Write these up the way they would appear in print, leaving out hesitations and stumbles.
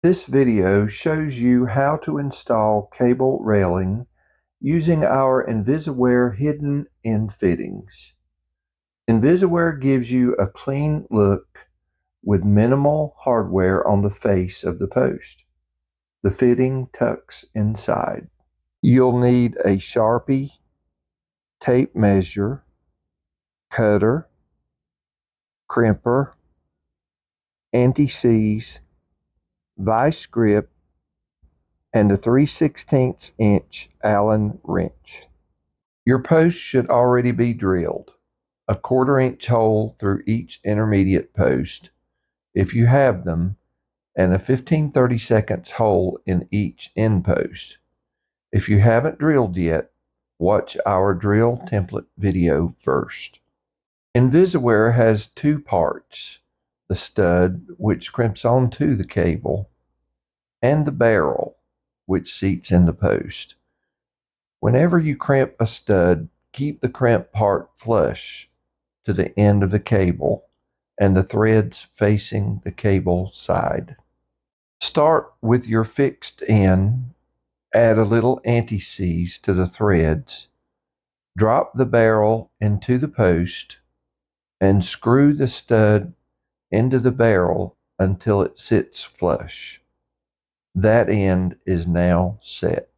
This video shows you how to install cable railing using our Invisiware hidden end fittings. Invisiware gives you a clean look with minimal hardware on the face of the post. The fitting tucks inside. You'll need a Sharpie, tape measure, cutter, crimper, anti-seize, vice grip, and a 3/16 inch Allen wrench. Your post should already be drilled, a 1/4 inch hole through each intermediate post, if you have them, and a 15-30 seconds hole in each end post. If you haven't drilled yet, watch our drill template video first. Invisiware has two parts, the stud, which crimps onto the cable, and the barrel, which seats in the post. Whenever you crimp a stud, keep the crimp part flush to the end of the cable and the threads facing the cable side. Start with your fixed end, add a little anti-seize to the threads, drop the barrel into the post, and screw the stud into the barrel until it sits flush. That end is now set.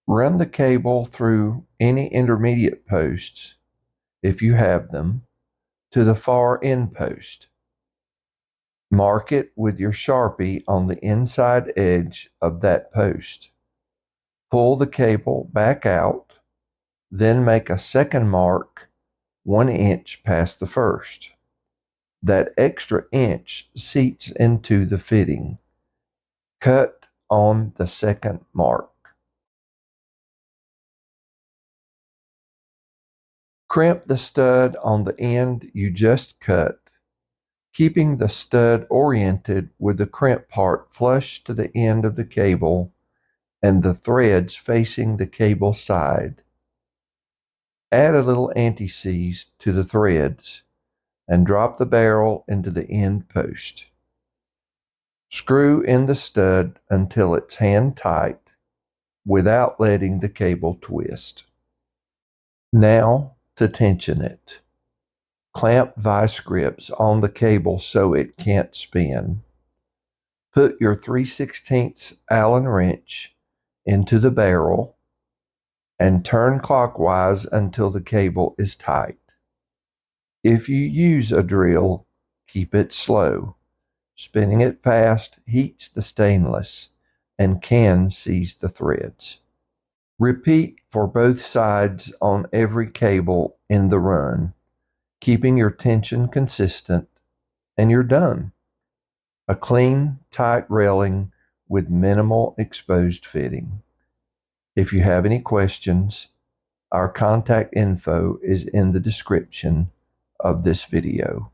Run the cable through any intermediate posts, if you have them, to the far end post. Mark it with your Sharpie on the inside edge of that post. Pull the cable back out, then make a second mark 1 inch past the first. That extra inch seats into the fitting. Cut on the second mark. Crimp the stud on the end you just cut, keeping the stud oriented with the crimp part flush to the end of the cable and the threads facing the cable side. Add a little anti-seize to the threads and drop the barrel into the end post. Screw in the stud until it's hand tight without letting the cable twist. Now to tension it. Clamp vice grips on the cable so it can't spin. Put your 3/16 Allen wrench into the barrel and turn clockwise until the cable is tight. If you use a drill, keep it slow. Spinning it fast heats the stainless and can seize the threads. Repeat for both sides on every cable in the run, keeping your tension consistent, and you're done. A clean, tight railing with minimal exposed fitting. If you have any questions, our contact info is in the description of this video.